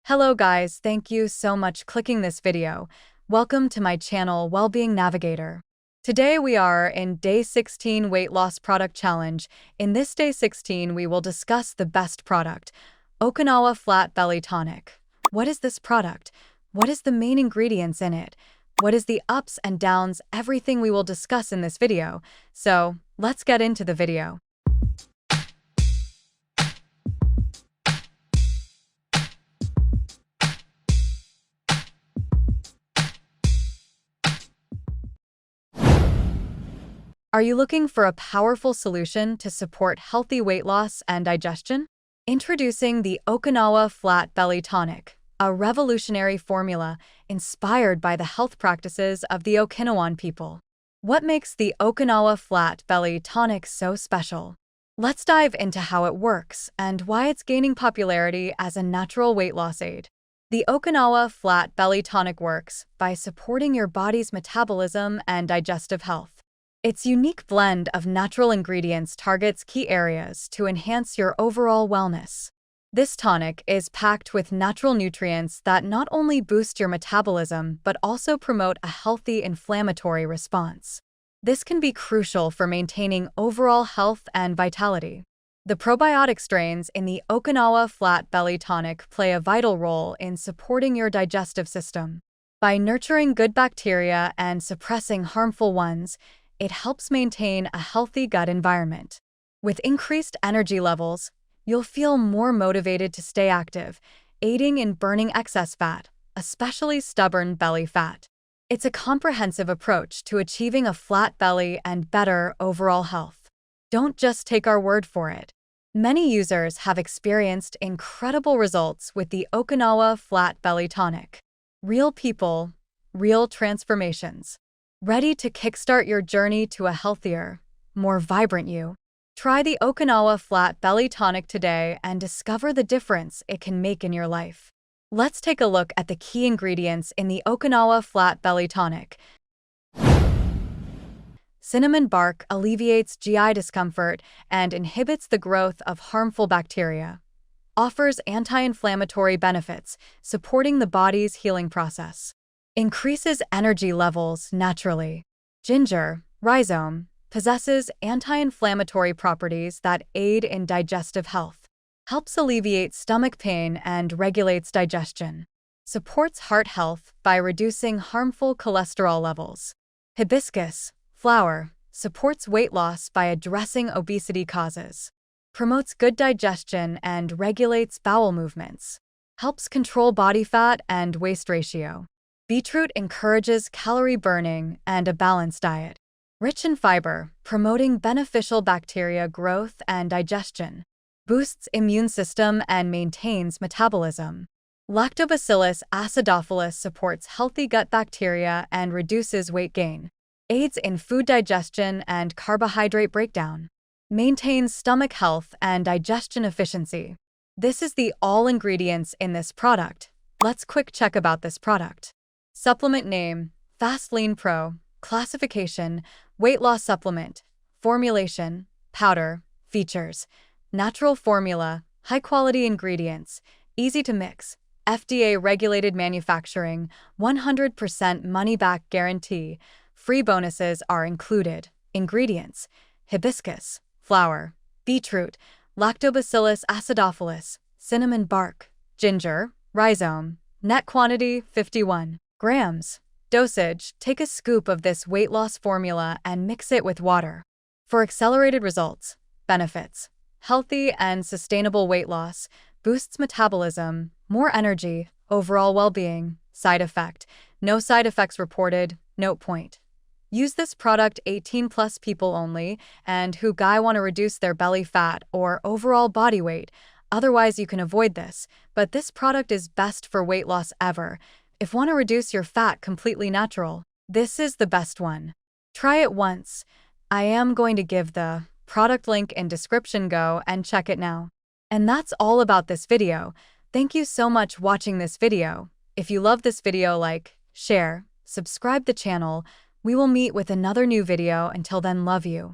Hello guys, thank you so much clicking this video. Welcome to my channel Wellbeing Navigator. Today we are in Day 16 Weight Loss Product Challenge. In this Day 16 we will discuss the best product, Okinawa Flat Belly Tonic. What is this product? What is the main ingredients in it? What is the ups and downs? Everything we will discuss in this video. So, let's get into the video. Are you looking for a powerful solution to support healthy weight loss and digestion? Introducing the Okinawa Flat Belly Tonic, a revolutionary formula inspired by the health practices of the Okinawan people. What makes the Okinawa Flat Belly Tonic so special? Let's dive into how it works and why it's gaining popularity as a natural weight loss aid. The Okinawa Flat Belly Tonic works by supporting your body's metabolism and digestive health. Its unique blend of natural ingredients targets key areas to enhance your overall wellness. This tonic is packed with natural nutrients that not only boost your metabolism but also promote a healthy inflammatory response. This can be crucial for maintaining overall health and vitality. The probiotic strains in the Okinawa Flat Belly Tonic play a vital role in supporting your digestive system. By nurturing good bacteria and suppressing harmful ones, it helps maintain a healthy gut environment. With increased energy levels, you'll feel more motivated to stay active, aiding in burning excess fat, especially stubborn belly fat. It's a comprehensive approach to achieving a flat belly and better overall health. Don't just take our word for it. Many users have experienced incredible results with the Okinawa Flat Belly Tonic. Real people, real transformations. Ready to kickstart your journey to a healthier, more vibrant you? Try the Okinawa Flat Belly Tonic today and discover the difference it can make in your life. Let's take a look at the key ingredients in the Okinawa Flat Belly Tonic. Cinnamon bark alleviates GI discomfort and inhibits the growth of harmful bacteria. Offers anti-inflammatory benefits, supporting the body's healing process. Increases energy levels naturally. Ginger, rhizome, possesses anti-inflammatory properties that aid in digestive health. Helps alleviate stomach pain and regulates digestion. Supports heart health by reducing harmful cholesterol levels. Hibiscus, flower, supports weight loss by addressing obesity causes. Promotes good digestion and regulates bowel movements. Helps control body fat and waist ratio. Beetroot encourages calorie burning and a balanced diet. Rich in fiber, promoting beneficial bacteria growth and digestion. Boosts immune system and maintains metabolism. Lactobacillus acidophilus supports healthy gut bacteria and reduces weight gain. Aids in food digestion and carbohydrate breakdown. Maintains stomach health and digestion efficiency. This is the all ingredients in this product. Let's quick check about this product. Supplement name, Fast Lean Pro. Classification, weight loss supplement. Formulation, powder. Features, natural formula, high-quality ingredients, easy to mix, FDA-regulated manufacturing, 100% money-back guarantee. Free bonuses are included. Ingredients, hibiscus, flower, beetroot, lactobacillus acidophilus, cinnamon bark, ginger, rhizome. Net quantity, 51 grams. Dosage, take a scoop of this weight loss formula and mix it with water. For accelerated results. Benefits, healthy and sustainable weight loss, boosts metabolism, more energy, overall well-being. Side effect, no side effects reported. Note point. Use this product 18+ people only and who want to reduce their belly fat or overall body weight. Otherwise you can avoid this, but this product is best for weight loss ever. If want to reduce your fat completely natural, this is the best one. Try it once. I am going to give the product link in description. Go and check it now. And that's all about this video. Thank you so much watching this video. If you love this video, like, share, subscribe the channel. We will meet with another new video. Until then, love you.